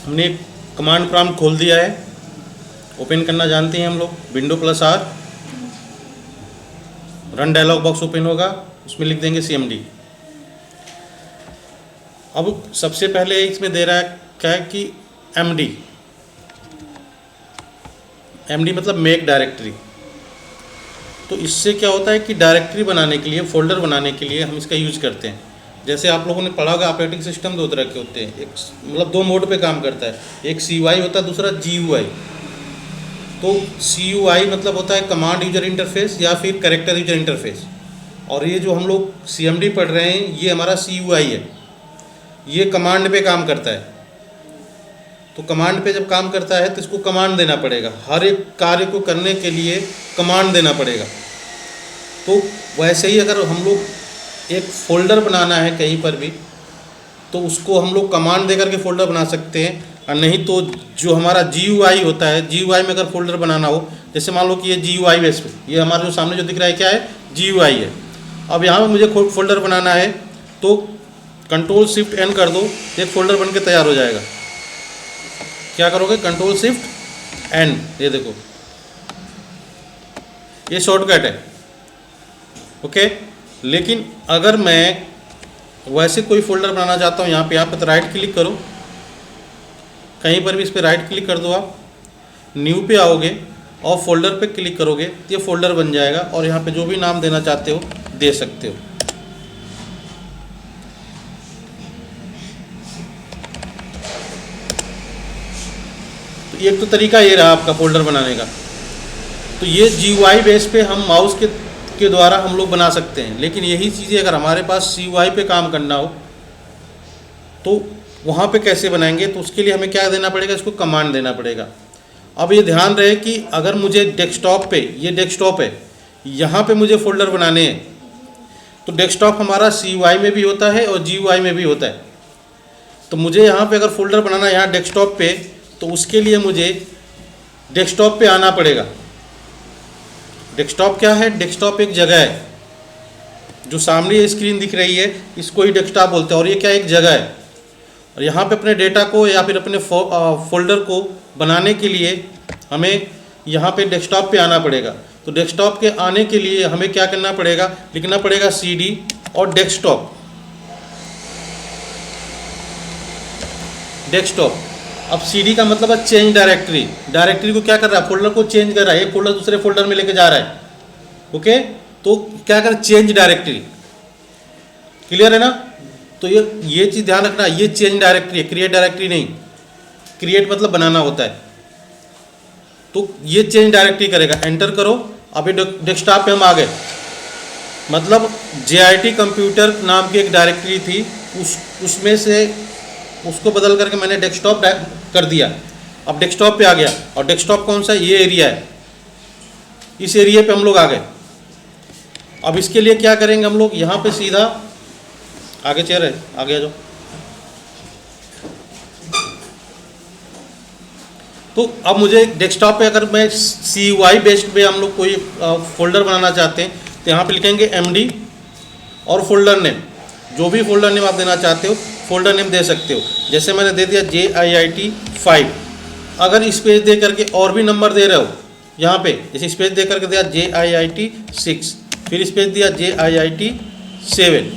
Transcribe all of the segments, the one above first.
हमने एक command prompt खोल दिया है। ओपन करना जानते हैं हम लोग, window plus R, run dialog box open होगा, उसमें लिख देंगे CMD। अब सबसे पहले इसमें दे रहा है क्या है कि MD मतलब मेक डायरेक्टरी। तो इससे क्या होता है कि डायरेक्टरी बनाने के लिए, फोल्डर बनाने के लिए हम इसका यूज करते हैं। जैसे आप लोगों ने पढ़ा होगा, ऑपरेटिंग सिस्टम दो तरह के होते हैं, एक मतलब दो मोड पे काम करता है, एक CUI होता है, दूसरा GUI। तो CUI मतलब होता है कमांड यूजर इंटरफेस या फिर कैरेक्टर यूजर इंटरफेस, और ये जो हम लोग CMD पढ़ रहे हैं ये हमारा CUI है, ये कमांड पे काम करता है। तो कमांड पे जब काम करता है तो इसको कमांड देना पड़ेगा, हर एक कार्य को करने के लिए कमांड देना पड़ेगा। तो वैसे ही अगर हम लोग एक फ़ोल्डर बनाना है कहीं पर भी, तो उसको हम लोग कमांड दे करके फ़ोल्डर बना सकते हैं, और नहीं तो जो हमारा GUI होता है, GUI में अगर फ़ोल्डर बनाना हो, जैसे मान लो कि ये GUI बेस पे, ये हमारा जो सामने जो दिख रहा है क्या है, GUI है। अब यहाँ पर मुझे फ़ोल्डर बनाना है तो Ctrl+Shift+N कर दो, एक फ़ोल्डर बन के तैयार हो जाएगा। क्या करोगे, Ctrl+Shift+N, ये देखो ये शॉर्टकट है, ओके। लेकिन अगर मैं वैसे कोई फोल्डर बनाना चाहता हूँ, यहाँ पे तो राइट क्लिक करो, कहीं पर भी इस पर राइट क्लिक कर दो, आप न्यू पे आओगे और फोल्डर पे क्लिक करोगे तो ये फोल्डर बन जाएगा, और यहाँ पे जो भी नाम देना चाहते हो दे सकते हो। तो एक तो तरीका ये रहा आपका फोल्डर बनाने का। तो ये GUI बेस पे हम माउस के द्वारा हम लोग बना सकते हैं, लेकिन यही चीज़ें अगर हमारे पास CUI पे काम करना हो तो वहाँ पे कैसे बनाएंगे, तो उसके लिए हमें क्या देना पड़ेगा, इसको कमांड देना पड़ेगा। अब ये ध्यान रहे कि अगर मुझे डेस्कटॉप पे, ये डेस्कटॉप है, यहाँ पे मुझे फोल्डर बनाने हैं, तो डेस्कटॉप हमारा CUI में भी होता है और GUI में भी होता है। तो मुझे यहाँ पे अगर फोल्डर बनाना है यहाँ डेस्कटॉप पे, तो उसके लिए मुझे डेस्कटॉप पे आना पड़ेगा। डेस्कटॉप क्या है, डेस्कटॉप एक जगह है, जो सामने ये स्क्रीन दिख रही है इसको ही डेस्कटॉप बोलते हैं, और ये क्या एक जगह है। और यहाँ पे अपने डेटा को या फिर अपने फोल्डर को बनाने के लिए हमें यहाँ पे डेस्कटॉप पे आना पड़ेगा। तो डेस्कटॉप के आने के लिए हमें क्या करना पड़ेगा, लिखना पड़ेगा CD और डेस्कटॉप। अब CD का मतलब है चेंज डायरेक्टरी। डायरेक्टरी को क्या कर रहा है, फोल्डर को चेंज कर रहा है, एक फोल्डर दूसरे फोल्डर में लेके जा रहा है, ओके। तो क्या कर, चेंज डायरेक्टरी, क्लियर है ना। तो ये चीज़ ध्यान रखना, ये चेंज डायरेक्टरी है, क्रिएट डायरेक्टरी नहीं। क्रिएट मतलब बनाना होता है, तो ये चेंज डायरेक्टरी करेगा। एंटर करो, अभी डेस्कटॉप पे हम आ गए। मतलब JIT कंप्यूटर नाम की एक डायरेक्टरी थी, उसमें से उसको बदल करके मैंने डेस्कटॉप कर दिया। अब डेस्कटॉप पे आ गया, और डेस्कटॉप कौन सा, ये एरिया है, इस एरिया पे हम लोग आ गए। अब इसके लिए क्या करेंगे हम लोग, यहाँ पे सीधा आगे चल रहे, आगे आ जाओ। तो अब मुझे डेस्कटॉप पे अगर मैं CUI बेस्ड पे हम लोग कोई फोल्डर बनाना चाहते हैं, तो यहाँ पे लिखेंगे MD और फोल्डर नेम, जो भी फोल्डर नेम आप देना चाहते हो फोल्डर नेम दे सकते हो। जैसे मैंने दे दिया JIIT 5। अगर स्पेस दे करके और भी नंबर दे रहे हो यहाँ पे, जैसे स्पेस दे करके दिया JIIT 6, फिर स्पेस दिया JIIT 7,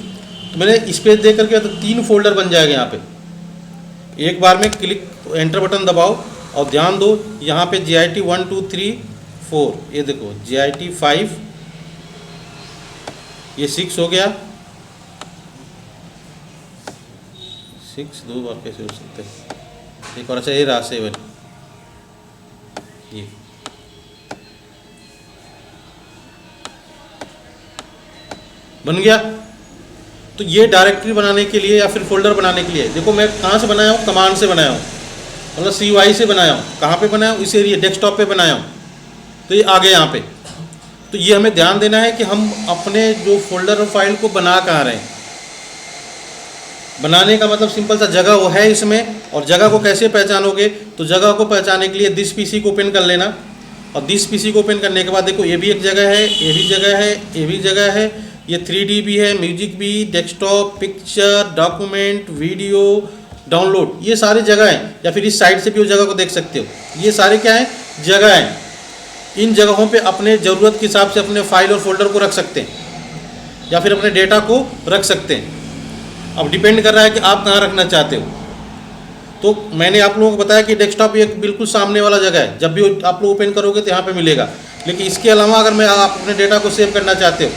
तो मैंने स्पेस दे करके तो 3 फोल्डर बन जाएगा यहाँ पे। एक बार में क्लिक, एंटर बटन दबाओ, और ध्यान दो यहाँ पे JIT 1 2 3 4, ये देखो JIT 5, ये 6 हो गया। 6 दो बार कैसे हो सकते हैं, एक और अच्छा ये रहा 7, ये बन गया। तो ये डायरेक्टरी बनाने के लिए या फिर फोल्डर बनाने के लिए, देखो मैं कहाँ से बनाया हूँ, कमांड से बनाया हूँ, मतलब CUI से बनाया हूँ। कहाँ पे बनाया हूँ, इस एरिया डेस्कटॉप पे बनाया हूँ, तो ये आ गए यहाँ पे। तो ये हमें ध्यान देना है कि हम अपने जो फोल्डर और फाइल को बना कहाँ रहे हैं। बनाने का मतलब सिंपल सा, जगह वो है इसमें, और जगह को कैसे पहचानोगे, तो जगह को पहचानने के लिए दिस PC को ओपन कर लेना, और दिस PC को ओपन करने के बाद देखो ये भी एक जगह है, ये भी जगह है, ये भी जगह है, ये 3D भी है, म्यूजिक भी, desktop, picture, document, video, download, ये सारी जगह हैं, या फिर इस साइट से भी उस जगह को देख सकते हो। ये सारे क्या हैं, जगह हैं। इन जगहों पे अपने ज़रूरत के हिसाब से अपने फाइल और फोल्डर को रख सकते हैं, या फिर अपने डेटा को रख सकते हैं। अब डिपेंड कर रहा है कि आप कहाँ रखना चाहते हो। तो मैंने आप लोगों को बताया कि डेस्कटॉप एक बिल्कुल सामने वाला जगह है, जब भी आप लोग ओपन करोगे तो यहाँ पे मिलेगा। लेकिन इसके अलावा अगर आप अपने डेटा को सेव करना चाहते हो,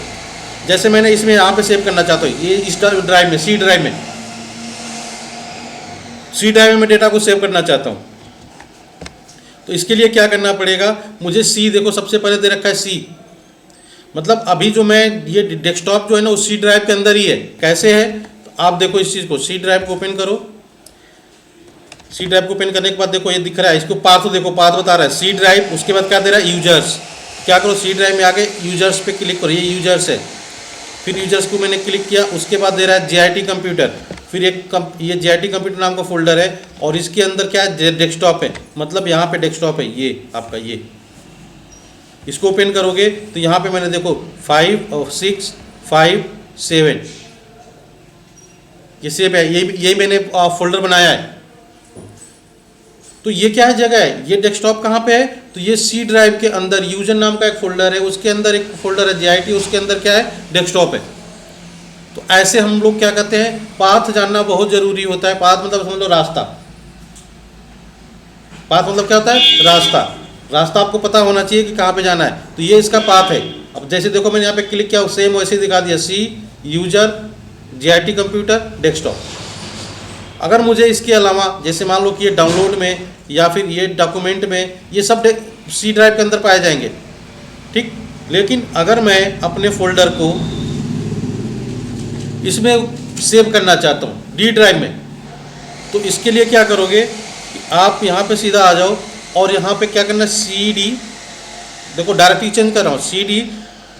जैसे मैंने इसमें यहाँ पे सेव करना चाहता हूँ, ये इस ड्राइव में, सी ड्राइव में डेटा को सेव करना चाहता हूँ, तो इसके लिए क्या करना पड़ेगा मुझे, सी देखो सबसे पहले दे रखा है सी, मतलब अभी जो मैं ये डेस्कटॉप जो है ना उस सी ड्राइव के अंदर ही है। कैसे है, तो आप देखो इस चीज़ को, सी ड्राइव को ओपन करो। सी ड्राइव को ओपन करने के बाद देखो ये दिख रहा है, इसको पाथ देखो, पाथ बता रहा है सी ड्राइव, उसके बाद क्या दे रहा है, यूजर्स। क्या करो, सी ड्राइव में आके यूजर्स पे क्लिक करो, ये यूजर्स है। फिर यूजर्स को मैंने क्लिक किया, उसके बाद दे रहा है JIT कंप्यूटर, फिर ये JIT कंप्यूटर नाम का फोल्डर है, और इसके अंदर क्या है, डेस्कटॉप है, मतलब यहाँ पे डेस्कटॉप है ये आपका, ये इसको ओपन करोगे तो यहाँ पे मैंने देखो 5 और 6 5 7 ये सेव है, ये मैंने फोल्डर बनाया है। तो ये क्या है, जगह है। ये डेस्कटॉप कहाँ पे है, तो ये सी ड्राइव के अंदर यूजर नाम का एक फोल्डर है, उसके अंदर एक फोल्डर है JIT, उसके अंदर क्या है, डेस्कटॉप है। तो ऐसे हम लोग क्या कहते हैं, पाथ जानना बहुत ज़रूरी होता है। पाथ मतलब समझ लो रास्ता, पाथ मतलब क्या होता है, रास्ता। रास्ता आपको पता होना चाहिए कि कहाँ पे जाना है, तो ये इसका पाथ है। अब जैसे देखो मैंने यहाँ पे क्लिक किया, सेम वैसे ही दिखा दिया, सी यूजर JIT कंप्यूटर डेस्कटॉप। अगर मुझे इसके अलावा, जैसे मान लो कि ये डाउनलोड में या फिर ये डॉक्यूमेंट में, ये सब सी ड्राइव के अंदर पाए जाएंगे, ठीक। लेकिन अगर मैं अपने फोल्डर को इसमें सेव करना चाहता हूँ डी ड्राइव में, तो इसके लिए क्या करोगे, आप यहाँ पे सीधा आ जाओ और यहाँ पे क्या करना है, CD, देखो डायरेक्टली चेंज कर रहा हूँ, CD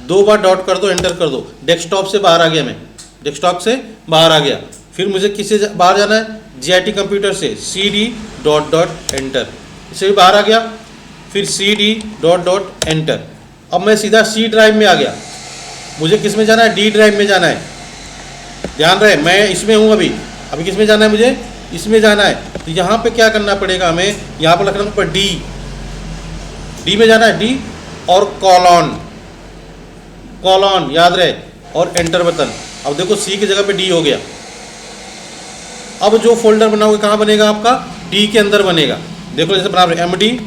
2 बार डॉट कर दो, एंटर कर दो। डेस्कटॉप से बाहर आ गया, मैं डेस्कटॉप से बाहर आ गया। फिर मुझे किससे बाहर जाना है, JIT कंप्यूटर से, CD डॉट डॉट एंटर, इससे भी बाहर आ गया। फिर CD डॉट डॉट एंटर। अब मैं सीधा सी ड्राइव में आ गया। मुझे किस में जाना है, डी ड्राइव में जाना है। ध्यान रहे मैं इसमें हूँ, अभी किस में जाना है, मुझे इसमें जाना है। तो यहाँ पे क्या करना पड़ेगा हमें, यहाँ पर लिखना पड़ेगा डी में जाना है, डी और कॉलन याद रहे, और एंटर बटन। अब देखो सी की जगह पे डी हो गया। अब जो फोल्डर बनाओगे कहाँ बनेगा आपका, डी के अंदर बनेगा। देखो जैसे बना रहे MD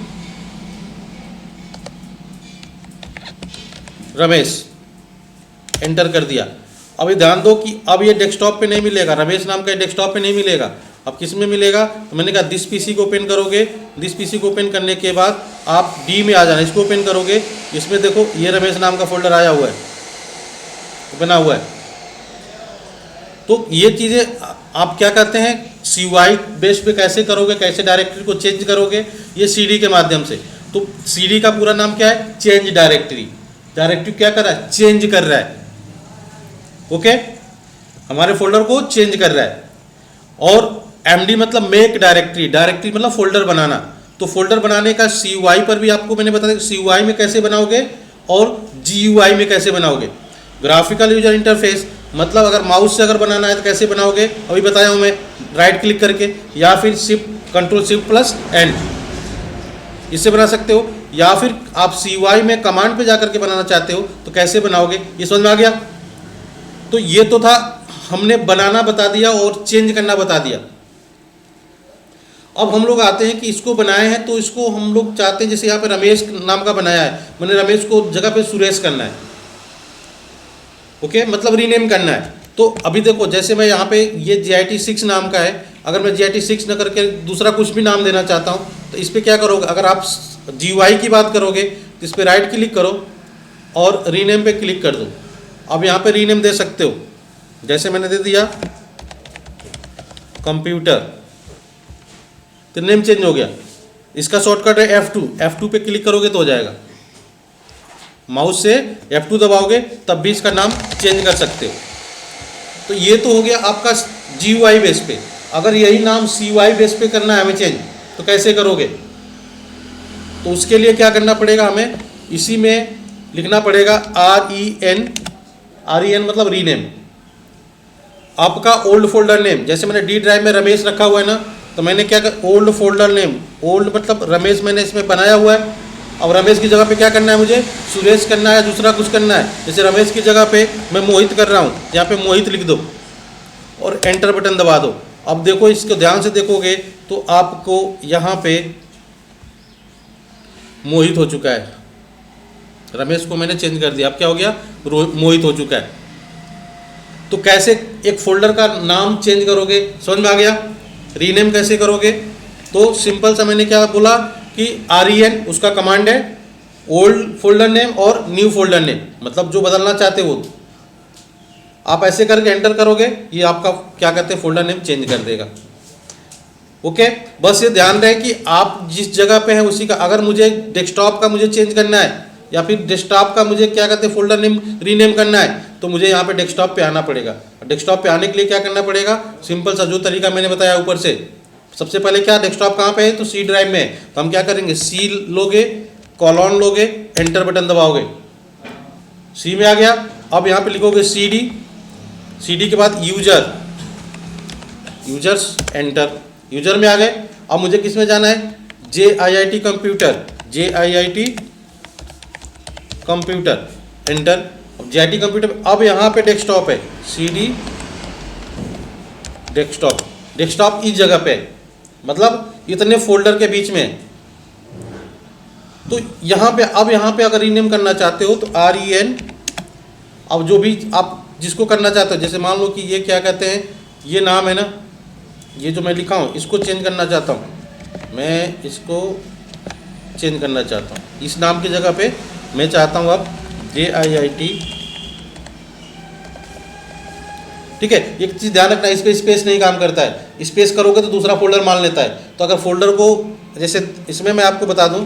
रमेश, एंटर कर दिया। अभी ध्यान दो कि अब ये डेस्कटॉप पे नहीं मिलेगा, रमेश नाम का डेस्कटॉप पे नहीं मिलेगा। अब किस में मिलेगा, तो मैंने कहा दिस PC को ओपन करोगे, दिस PC को ओपन करने के बाद आप डी में आ जाना, इसको ओपन करोगे, इसमें देखो ये रमेश नाम का फोल्डर आया हुआ है, बना हुआ है। तो ये चीज़ें आप क्या कहते हैं, CUI बेस पे कैसे करोगे, कैसे डायरेक्टरी को चेंज करोगे, ये CD के माध्यम से। तो CD का पूरा नाम क्या है, चेंज डायरेक्टरी। डायरेक्टरी क्या कर रहा है, चेंज कर रहा है, ओके, हमारे फोल्डर को चेंज कर रहा है। और MD मतलब मेक डायरेक्टरी, डायरेक्टरी मतलब फोल्डर बनाना। तो फोल्डर बनाने का CUI पर भी आपको मैंने बताया, CUI में कैसे बनाओगे और GUI में कैसे बनाओगे। ग्राफिकल यूजर इंटरफेस मतलब अगर माउस से अगर बनाना है तो कैसे बनाओगे, अभी बताया हूँ मैं, राइट क्लिक करके, या फिर Ctrl+Shift+N इससे बना सकते हो, या फिर आप CUI में कमांड पे जाकर के बनाना चाहते हो तो कैसे बनाओगे, ये समझ में आ गया। तो ये तो था, हमने बनाना बता दिया और चेंज करना बता दिया। अब हम लोग आते हैं कि इसको बनाए हैं तो इसको हम लोग चाहते हैं, जैसे यहाँ पे रमेश नाम का बनाया है, मैंने रमेश को जगह पे सुरेश करना है, ओके, मतलब रीनेम करना है। तो अभी देखो जैसे मैं यहाँ पे ये JIT 6 नाम का है, अगर मैं JIT 6 न करके दूसरा कुछ भी नाम देना चाहता हूँ तो इस पर क्या करोगे, अगर आप GUI की बात करोगे तो इस पर राइट क्लिक करो और रीनेम पे क्लिक कर दो। अब यहाँ पे रीनेम दे सकते हो, जैसे मैंने दे दिया कंप्यूटर, तो नेम चेंज हो गया। इसका शॉर्टकट है F2 पे क्लिक करोगे तो हो जाएगा। माउस से F2 दबाओगे तब भी इसका नाम चेंज कर सकते हो। तो ये तो हो गया आपका GUI बेस पे। अगर यही नाम CUI बेस पे करना है हमें चेंज, तो कैसे करोगे, तो उसके लिए क्या करना पड़ेगा, हमें इसी में लिखना पड़ेगा REN मतलब रीनेम, आपका ओल्ड फोल्डर नेम, जैसे मैंने डी ड्राइव में रमेश रखा हुआ है ना, तो मैंने क्या कर ओल्ड फोल्डर नेम, ओल्ड मतलब रमेश मैंने इसमें बनाया हुआ है। अब रमेश की जगह पे क्या करना है, मुझे सुरेश करना है, दूसरा कुछ करना है। जैसे रमेश की जगह पे मैं मोहित कर रहा हूँ, यहाँ पे मोहित लिख दो और एंटर बटन दबा दो। अब देखो, इसको ध्यान से देखोगे तो आपको यहाँ पे मोहित हो चुका है। रमेश को मैंने चेंज कर दिया, अब क्या हो गया, मोहित हो चुका है। तो कैसे एक फोल्डर का नाम चेंज करोगे, समझ में आ गया। रीनेम कैसे करोगे, तो सिंपल सा मैंने क्या बोला कि REN उसका कमांड है, ओल्ड फोल्डर नेम और न्यू फोल्डर नेम, मतलब जो बदलना चाहते हो आप ऐसे करके एंटर करोगे, ये आपका क्या कहते हैं फोल्डर नेम चेंज कर देगा। ओके, बस ये ध्यान रहे कि आप जिस जगह पे हैं उसी का, अगर मुझे डेस्कटॉप का मुझे चेंज करना है या फिर डेस्कटॉप का मुझे क्या कहते हैं फोल्डर नेम रीनेम करना है, तो मुझे यहाँ पे डेस्कटॉप पे आना पड़ेगा। डेस्कटॉप पे आने के लिए क्या करना पड़ेगा, सिंपल सा जो तरीका मैंने बताया ऊपर से। सबसे पहले क्या, डेस्कटॉप कहाँ पे है, तो सी ड्राइव में है, तो हम क्या करेंगे, सी लोगे, कॉलन लोगे, एंटर बटन दबाओगे, सी में आ गया। अब यहाँ पे लिखोगे CD, CD के बाद यूजर्स, एंटर, यूजर में आ गए। अब मुझे किस में जाना है, JIIT computer, JIIT computer, enter. अब JIIT कंप्यूटर, अब यहाँ पे डेस्कटॉप है, CD डेस्कटॉप इस जगह पे है, मतलब इतने फोल्डर के बीच में है। तो यहाँ पे, अब यहाँ पे अगर रीनेम करना चाहते हो तो REN, अब जो भी आप जिसको करना चाहते हो, जैसे मान लो कि ये क्या कहते हैं, ये नाम है ना, ये जो मैं लिखा हूँ इसको चेंज करना चाहता हूँ, मैं इसको चेंज करना चाहता हूँ, इस नाम की जगह पे मैं चाहता हूँ अब JIIT। ठीक है, एक चीज़ ध्यान रखना, इस पर स्पेस नहीं काम करता है, स्पेस करोगे तो दूसरा फोल्डर मान लेता है। तो अगर फोल्डर को, जैसे इसमें मैं आपको बता दूं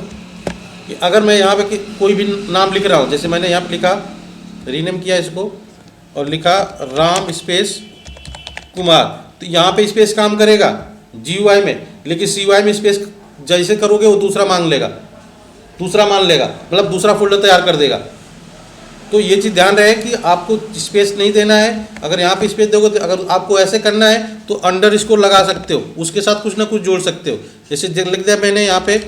कि अगर मैं यहाँ पे कोई भी नाम लिख रहा हूँ, जैसे मैंने यहाँ पे लिखा, रीनेम किया इसको और लिखा राम स्पेस कुमार, तो यहाँ पे स्पेस काम करेगा GUI में, लेकिन CUI में स्पेस जैसे करोगे वो दूसरा मान लेगा, मतलब दूसरा फोल्डर तैयार कर देगा। तो ये चीज़ ध्यान रहे कि आपको स्पेस नहीं देना है। अगर यहाँ पे स्पेस दोगे तो, अगर आपको ऐसे करना है तो अंडरस्कोर लगा सकते हो, उसके साथ कुछ ना कुछ जोड़ सकते हो। जैसे लिख दिया मैंने यहाँ पे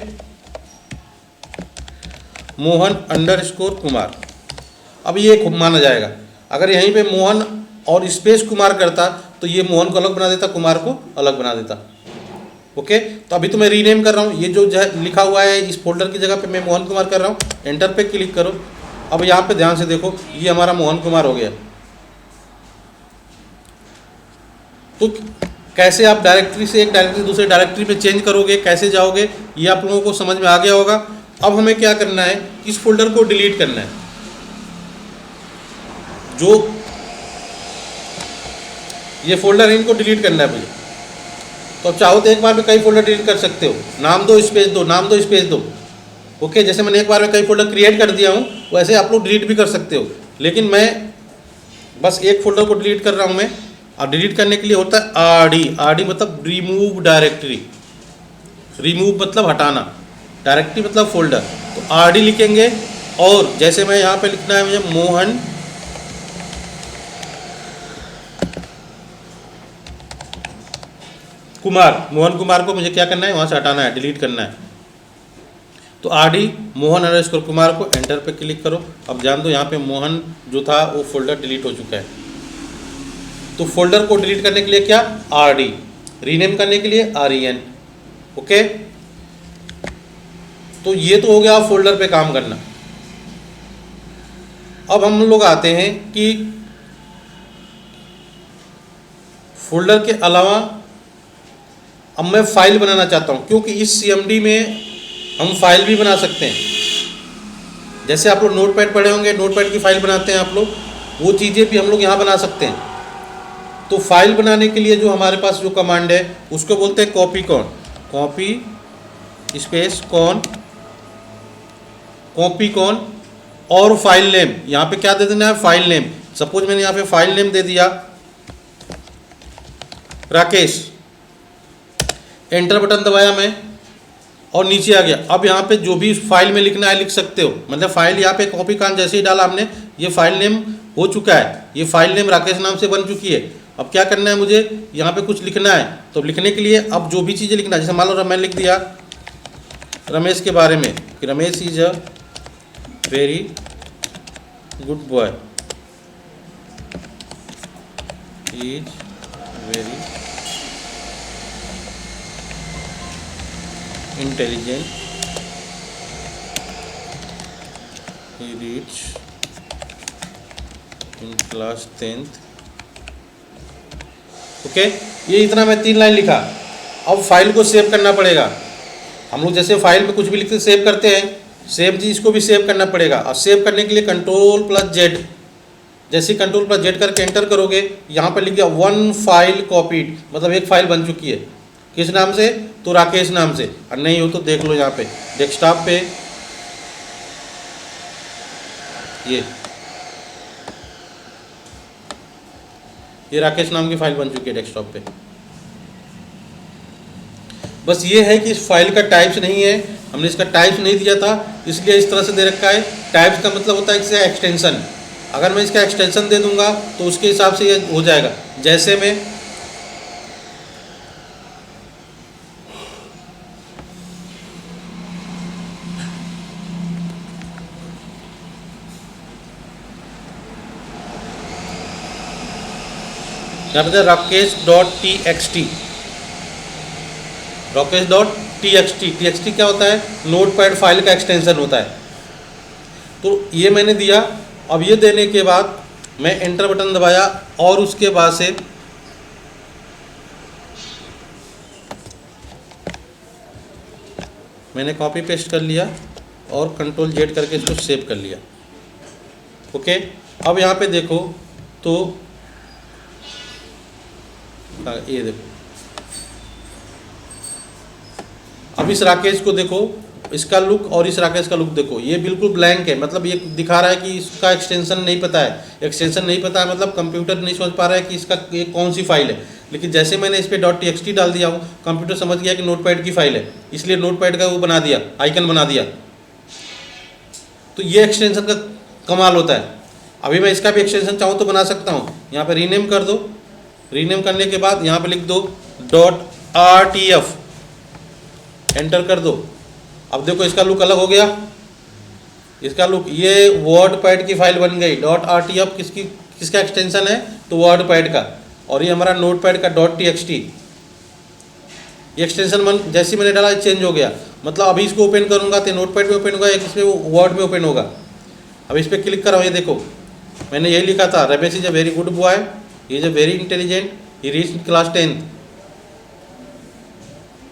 मोहन अंडरस्कोर कुमार, अब ये माना जाएगा। अगर यहीं पे मोहन और स्पेस कुमार करता तो ये मोहन को अलग बना देता, कुमार को अलग बना देता। ओके, तो अभी तो मैं रीनेम कर रहा हूँ, ये जो लिखा हुआ है इस फोल्डर की जगह पे मैं मोहन कुमार कर रहा हूँ, एंटर पे क्लिक करो। अब यहाँ पे ध्यान से देखो, ये हमारा मोहन कुमार हो गया। तो कैसे आप डायरेक्टरी से एक डायरेक्टरी दूसरे डायरेक्टरी में चेंज करोगे, कैसे जाओगे, ये आप लोगों को समझ में आ गया होगा। अब हमें क्या करना है, इस फोल्डर को डिलीट करना है, जो ये फोल्डर है इनको डिलीट करना है मुझे। तो अब चाहो तो एक बार में कई फोल्डर डिलीट कर सकते हो, नाम दो स्पेस दो, ओके। जैसे मैंने एक बार में कई फोल्डर क्रिएट कर दिया हूँ, वैसे आप लोग डिलीट भी कर सकते हो, लेकिन मैं बस एक फोल्डर को डिलीट कर रहा हूँ मैं। और डिलीट करने के लिए होता है RD मतलब रिमूव डायरेक्टरी, रिमूव मतलब हटाना, डायरेक्टरी मतलब फोल्डर। तो RD लिखेंगे और जैसे मैं यहाँ पे लिखना है मुझे मोहन कुमार को मुझे क्या करना है, वहाँ से हटाना है, डिलीट करना है। तो RD मोहन अंडरस्कोर कुमार को एंटर पे क्लिक करो। अब जान दो यहाँ पे मोहन जो था वो फोल्डर डिलीट हो चुका है। तो फोल्डर को डिलीट करने के लिए क्या, RD, रीनेम करने के लिए REN, ओके। तो ये तो हो गया फोल्डर पे काम करना। अब हम लोग आते हैं कि फोल्डर के अलावा अब मैं फाइल बनाना चाहता हूँ, क्योंकि इस CMD में हम फाइल भी बना सकते हैं। जैसे आप लोग नोटपैड पढ़े होंगे, नोटपैड की फाइल बनाते हैं आप लोग, वो चीज़ें भी हम लोग यहाँ बना सकते हैं। तो फाइल बनाने के लिए जो हमारे पास जो कमांड है उसको बोलते हैं कॉपी स्पेस कॉपी और फाइल नेम। यहाँ पे क्या दे देना है, फाइल नेम। सपोज मैंने यहाँ पे फाइल नेम दे दिया राकेश, एंटर बटन दबाया मैं और नीचे आ गया। अब यहाँ पे जो भी फाइल में लिखना है लिख सकते हो, मतलब फाइल यहाँ पे कॉपी कान जैसे ही डाला हमने, ये फाइल नेम हो चुका है, ये फाइल नेम राकेश नाम से बन चुकी है। अब क्या करना है मुझे, यहाँ पे कुछ लिखना है। तो लिखने के लिए अब जो भी चीज़ें लिखना है, जैसे मान लो मैंने लिख दिया रमेश के बारे में कि Ramesh is a very good boy, is very intelligent, he reads in class 10th। Okay, ये इतना मैं 3 लाइन लिखा। अब फाइल को सेव करना पड़ेगा। हम लोग जैसे फाइल में कुछ भी लिखते सेव करते हैं, सेम चीज इसको भी सेव करना पड़ेगा। और सेव करने के लिए Ctrl+Z, जैसे Ctrl+Z करके एंटर करोगे, यहाँ पर लिख दिया 1 फाइल कॉपीड, मतलब एक फाइल बन चुकी है। किस नाम से, तो राकेश नाम से। और नहीं हो तो देख लो यहाँ पे डेस्कटॉप पे, ये राकेश नाम की फाइल बन चुकी है डेस्कटॉप पे। बस ये है कि इस फाइल का टाइप्स नहीं है, हमने इसका टाइप्स नहीं दिया था, इसलिए इस तरह से दे रखा है। टाइप्स का मतलब होता है इसका एक्सटेंशन। अगर मैं इसका एक्सटेंशन दे दूंगा तो उसके हिसाब से ये हो जाएगा। जैसे मैं यहाँ पे राकेश.txt, राकेश.txt क्या होता है, नोटपैड फाइल का एक्सटेंशन होता है। तो ये मैंने दिया। अब ये देने के बाद मैं एंटर बटन दबाया और उसके बाद से मैंने कॉपी पेस्ट कर लिया और Ctrl+Z करके इसको सेव कर लिया। ओके, अब यहाँ पे देखो तो ये देखो, अब इस राकेश को देखो, इसका लुक और इस राकेश का लुक देखो, ये बिल्कुल ब्लैंक है। मतलब ये दिखा रहा है कि इसका एक्सटेंशन नहीं पता है। एक्सटेंशन नहीं पता है मतलब कंप्यूटर नहीं समझ पा रहा है कि इसका ये कौन सी फाइल है। लेकिन जैसे मैंने इस पर .txt डाल दिया हूँ, कंप्यूटर समझ गया कि नोटपैड की फाइल है, इसलिए नोटपैड का वो बना दिया, आइकन बना दिया। तो ये एक्सटेंशन का कमाल होता है। अभी मैं इसका भी एक्सटेंशन चाहूँ तो बना सकता हूँ। यहाँ पर रीनेम कर दो, रीनेम करने के बाद यहाँ पे लिख दो .rtf, एंटर कर दो। अब देखो इसका लुक अलग हो गया। इसका लुक, ये वर्डपैड की फाइल बन गई। .rtf किसका एक्सटेंशन है, तो वर्डपैड का। और ये हमारा नोटपैड का .txt, ये एक्सटेंशन जैसे मैंने डाला चेंज हो गया। मतलब अभी इसको ओपन करूँगा तो नोटपैड में ओपन होगा, एक इसमें वर्ड में ओपन होगा। अब इस पर क्लिक करो, ये देखो मैंने यही लिखा था, Ramesh is a very good boy, he is a very intelligent, he reached class 10th,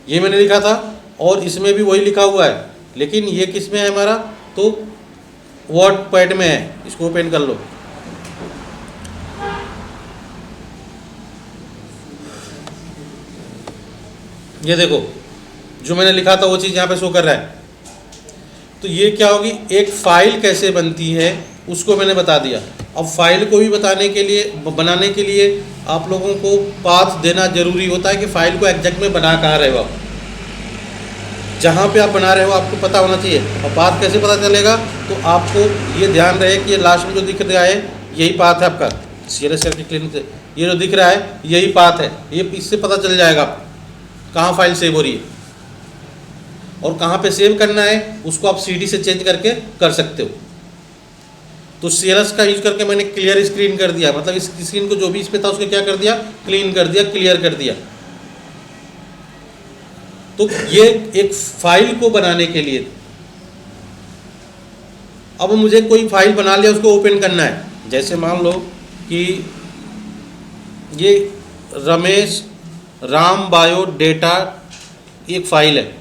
ये मैंने लिखा था। और इसमें भी वही लिखा हुआ है, लेकिन ये किस में है हमारा, तो वर्डपैड में है। इसको ओपन कर लो। ये देखो जो मैंने लिखा था वो चीज़ यहाँ पे शो कर रहा है। तो ये क्या होगी, एक फाइल कैसे बनती है उसको मैंने बता दिया। अब फाइल को भी बनाने के लिए आप लोगों को पाथ देना जरूरी होता है कि फाइल को एग्जैक्ट में बना कहाँ रहे हो आप। जहाँ पे आप बना रहे हो आपको पता होना चाहिए। और पाथ कैसे पता चलेगा, तो आपको ये ध्यान रहे कि ये लास्ट में जो दिख रहा है यही पाथ है आपका CLS क्लिनिक से। ये जो दिख रहा है यही पाथ है, ये इससे पता चल जाएगा कहाँ फाइल सेव हो रही है और कहाँ पे सेव करना है। उसको आप CD से चेंज करके कर सकते हो। तो CLS का यूज करके मैंने क्लियर स्क्रीन कर दिया, मतलब इस स्क्रीन को जो भी इस पे था उसको क्या कर दिया, क्लीन कर दिया, क्लियर कर दिया। तो ये एक फाइल को बनाने के लिए। अब मुझे कोई फाइल बना लिया, उसको ओपन करना है। जैसे मान लो कि ये रमेश राम बायो डेटा एक फाइल है,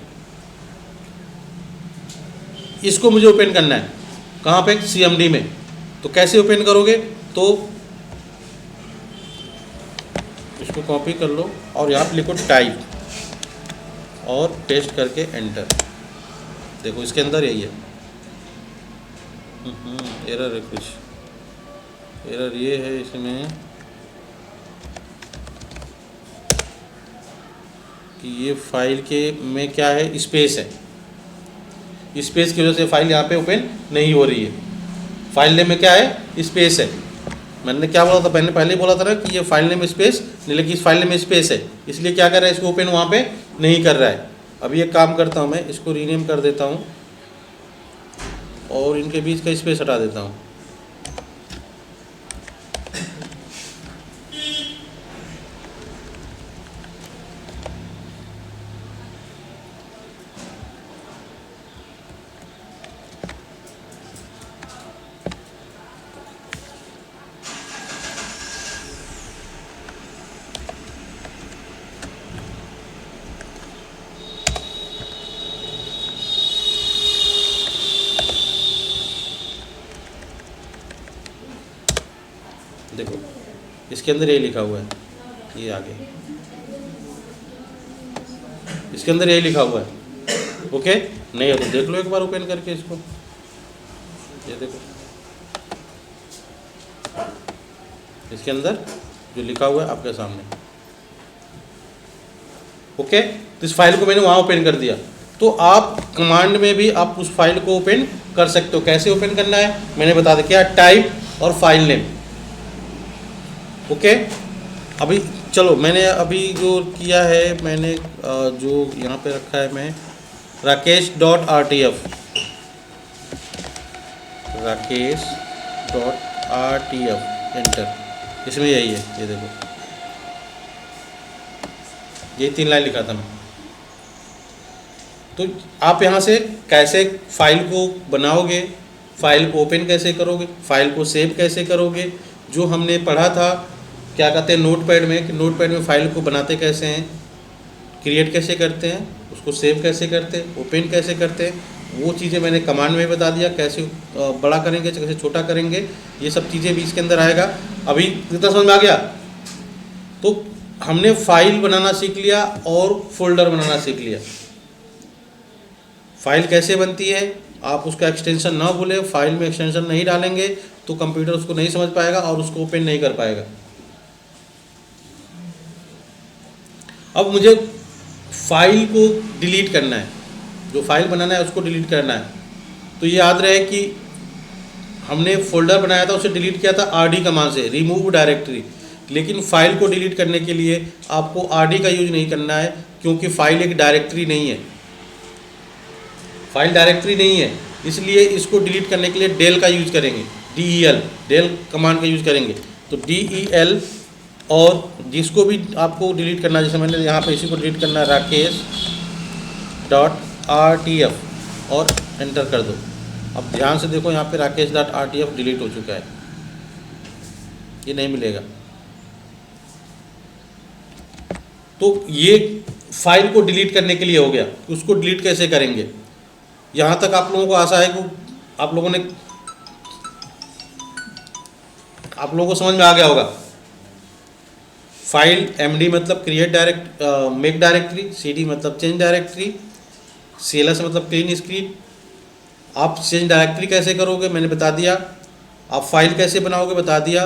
इसको मुझे ओपन करना है। कहाँ पे, CMD में। तो कैसे ओपन करोगे, तो इसको कॉपी कर लो और यहाँ पे लिखो टाइप और पेस्ट करके एंटर। देखो इसके अंदर यही है। एरर है, कुछ एरर ये है इसमें कि ये फाइल के में क्या है, स्पेस है। स्पेस की वजह से फाइल यहाँ पे ओपन नहीं हो रही है। फाइल नेम में क्या है, स्पेस है। मैंने क्या बोला था, मैंने पहले ही बोला था ना कि ये फाइल नेम स्पेस नहीं, लेकिन इस फाइल नेम स्पेस है, इसलिए क्या कर रहा है, इसको ओपन वहाँ पे नहीं कर रहा है। अभी एक काम करता हूँ, मैं इसको रीनेम कर देता हूँ और इनके बीच का स्पेस हटा देता हूँ। देखो इसके अंदर ये लिखा हुआ है, ये आगे इसके अंदर ये लिखा हुआ है। ओके, नहीं है तो देख लो एक बार ओपन करके इसको, ये देखो इसके अंदर जो लिखा हुआ है आपके सामने। ओके, तो इस फाइल को मैंने वहाँ ओपन कर दिया। तो आप कमांड में भी आप उस फाइल को ओपन कर सकते हो। कैसे ओपन करना है मैंने बता दिया, क्या टाइप और फाइल नेम। ओके, अभी चलो मैंने अभी जो किया है, मैंने जो यहाँ पे रखा है मैं rakesh.rtf, एंटर, इसमें यही है, ये देखो ये 3 लाइन लिखा था मैं। तो आप यहाँ से कैसे फाइल को बनाओगे, फाइल को ओपन कैसे करोगे, फाइल को सेव कैसे करोगे, जो हमने पढ़ा था क्या कहते हैं नोटपैड में, कि नोटपैड में फाइल को बनाते कैसे हैं, क्रिएट कैसे करते हैं, उसको सेव कैसे करते हैं, ओपन कैसे करते हैं, वो चीज़ें मैंने कमांड में बता दिया। कैसे बड़ा करेंगे, कैसे छोटा करेंगे, ये सब चीज़ें भी इसके अंदर आएगा। अभी इतना समझ में आ गया? तो हमने फाइल बनाना सीख लिया और फोल्डर बनाना सीख लिया। फाइल कैसे बनती है, आप उसका एक्सटेंशन ना भूलें। फाइल में एक्सटेंशन नहीं डालेंगे तो कंप्यूटर उसको नहीं समझ पाएगा और उसको ओपन नहीं कर पाएगा। अब मुझे फाइल को डिलीट करना है, जो फाइल बनाना है उसको डिलीट करना है। तो ये याद रहे कि हमने फोल्डर बनाया था, उसे डिलीट किया था आरडी कमांड से, रिमूव डायरेक्टरी। लेकिन फाइल को डिलीट करने के लिए आपको आरडी का यूज नहीं करना है, क्योंकि फाइल एक डायरेक्टरी नहीं है, फाइल डायरेक्टरी नहीं है। इसलिए इसको डिलीट करने के लिए डेल का यूज करेंगे, DEL, डेल कमांड का यूज करेंगे। तो DEL, और जिसको भी आपको डिलीट करना है, जैसे मैंने यहाँ पे इसी को डिलीट करना है, rakesh.rtf, और एंटर कर दो। अब ध्यान से देखो यहाँ पे rakesh.rtf डिलीट हो चुका है, ये नहीं मिलेगा। तो ये फाइल को डिलीट करने के लिए हो गया। उसको डिलीट कैसे करेंगे, यहाँ तक आप लोगों को आशा है कि आप लोगों को समझ में आ गया होगा। फाइल MD मतलब create direct make directory, CD मतलब चेंज डायरेक्टरी, CLS मतलब क्लीन स्क्रीन। आप चेंज डायरेक्टरी कैसे करोगे मैंने बता दिया। आप फाइल कैसे बनाओगे बता दिया।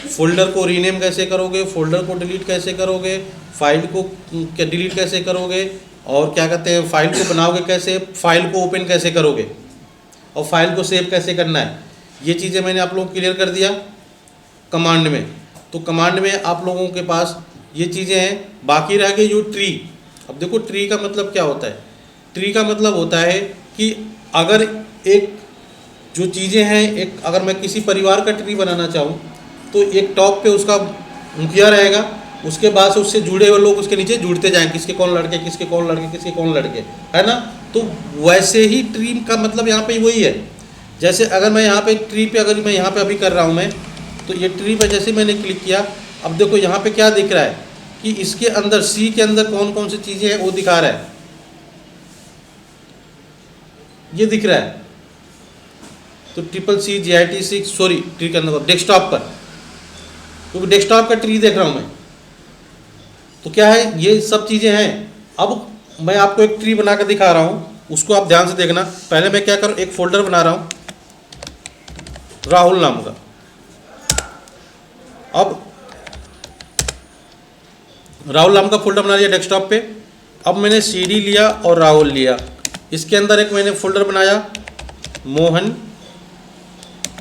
फोल्डर को रीनेम कैसे करोगे, फोल्डर को डिलीट कैसे करोगे, फाइल को डिलीट कैसे करोगे, और क्या कहते हैं फाइल को बनाओगे कैसे, फाइल को ओपन कैसे करोगे, और फाइल को सेव कैसे करना है। ये चीज़ें मैंने आप लोगों को क्लियर कर दिया कमांड में। तो कमांड में आप लोगों के पास ये चीज़ें हैं। बाकी रह गई जो ट्री। अब देखो ट्री का मतलब क्या होता है। ट्री का मतलब होता है कि अगर एक जो चीज़ें हैं, एक अगर मैं किसी परिवार का ट्री बनाना चाहूँ तो एक टॉप पे उसका मुखिया रहेगा, उसके बाद से उससे जुड़े हुए लोग उसके नीचे जुड़ते जाएंगे, किसके कौन लड़के, किसके कौन लड़के, किसके कौन लड़के, है ना। तो वैसे ही ट्री का मतलब यहाँ पे वही है। जैसे अगर मैं यहाँ पे ट्री पे, अगर मैं यहाँ पे अभी कर रहा हूँ मैं, तो ये ट्री पे जैसे मैंने क्लिक किया, अब देखो यहाँ पे क्या दिख रहा है कि इसके अंदर C के अंदर कौन कौन सी चीज़ें हैं वो दिखा रहा है, ये दिख रहा है। तो CCC JIT6 सॉरी ट्री के अंदर डेस्कटॉप पर, क्योंकि डेस्कटॉप का ट्री देख रहा हूँ मैं। तो क्या है, ये सब चीज़ें हैं। अब मैं आपको एक ट्री बना कर दिखा रहा हूँ, उसको आप ध्यान से देखना। पहले मैं क्या करूँ, एक फोल्डर बना रहा हूँ राहुल नाम का। अब राहुल नाम का फोल्डर बना लिया डेस्कटॉप पे। अब मैंने CD लिया और राहुल लिया, इसके अंदर एक मैंने फोल्डर बनाया मोहन,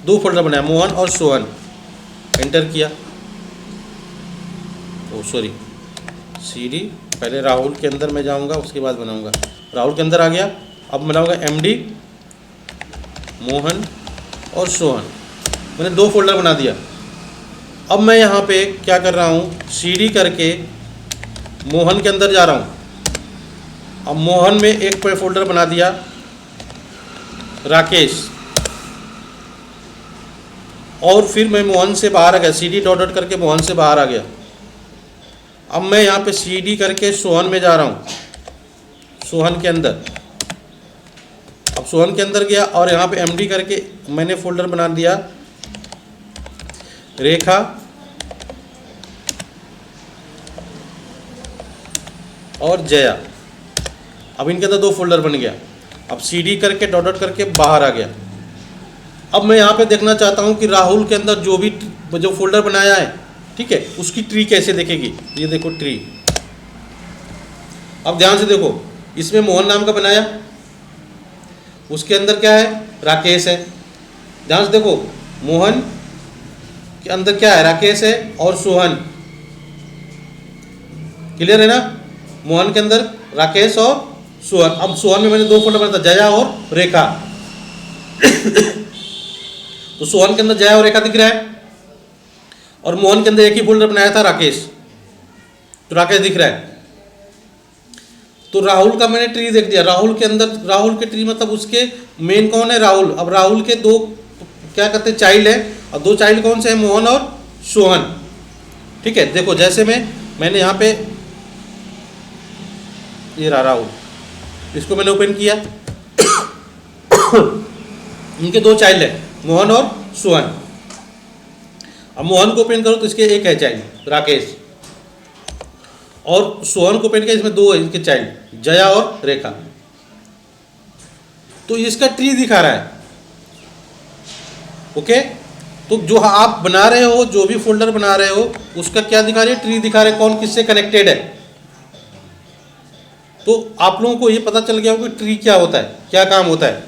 2 फोल्डर बनाया, मोहन और सोहन। एंटर किया, ओ सॉरी CD, पहले राहुल के अंदर मैं जाऊंगा, उसके बाद बनाऊंगा। राहुल के अंदर आ गया। अब बनाऊंगा MD, मोहन और सोहन। मैंने 2 फोल्डर बना दिया। अब मैं यहाँ पे क्या कर रहा हूँ, CD करके मोहन के अंदर जा रहा हूँ। अब मोहन में एक फोल्डर बना दिया, राकेश, और फिर मैं मोहन से बाहर आ गया, CD डॉट डॉट करके मोहन से बाहर आ गया। अब मैं यहाँ पे CD करके सोहन में जा रहा हूँ, सोहन के अंदर। अब सोहन के अंदर गया और यहाँ पे MD करके मैंने फोल्डर बना दिया, रेखा और जया। अब इनके अंदर 2 फोल्डर बन गया। अब CD करके डॉट डॉट करके बाहर आ गया। अब मैं यहाँ पे देखना चाहता हूँ कि राहुल के अंदर जो फोल्डर बनाया है, ठीक है, उसकी ट्री कैसे देखेगी। ये देखो ट्री। अब ध्यान से देखो, इसमें मोहन नाम का बनाया, उसके अंदर क्या है, राकेश है। ध्यान से देखो, मोहन के अंदर क्या है, राकेश है और सोहन। क्लियर है ना, मोहन के अंदर राकेश और सोहन। अब सोहन में मैंने 2 फोल्डर बनाया था, जया और रेखा। तो सोहन के अंदर जया और रेखा दिख रहा है, और मोहन के अंदर एक ही फोल्डर बनाया था, राकेश। तो राकेश दिख रहा है। तो राहुल का मैंने ट्री देख दिया। राहुल के अंदर, राहुल के ट्री मतलब उसके मेन कौन है, राहुल। अब राहुल के 2 क्या कहते हैं, चाइल्ड है, और 2 चाइल्ड कौन से हैं, मोहन और सोहन। ठीक है, देखो जैसे मैंने यहाँ पे ये रहा राहुल, इसको मैंने ओपन किया। इनके 2 चाइल्ड है, मोहन और सोहन। अब मोहन को ओपन करो तो इसके एक है चाइल्ड, राकेश, और सोहन को ओपन किया, इसमें 2 है इनके चाइल्ड, जया और रेखा। तो इसका ट्री दिखा रहा है। ओके, तो जो आप बना रहे हो, जो भी फोल्डर बना रहे हो, उसका क्या दिखा रहे हैं, ट्री दिखा रहे हैं, कौन किससे कनेक्टेड है। तो आप लोगों को ये पता चल गया हो कि ट्री क्या होता है, क्या काम होता है।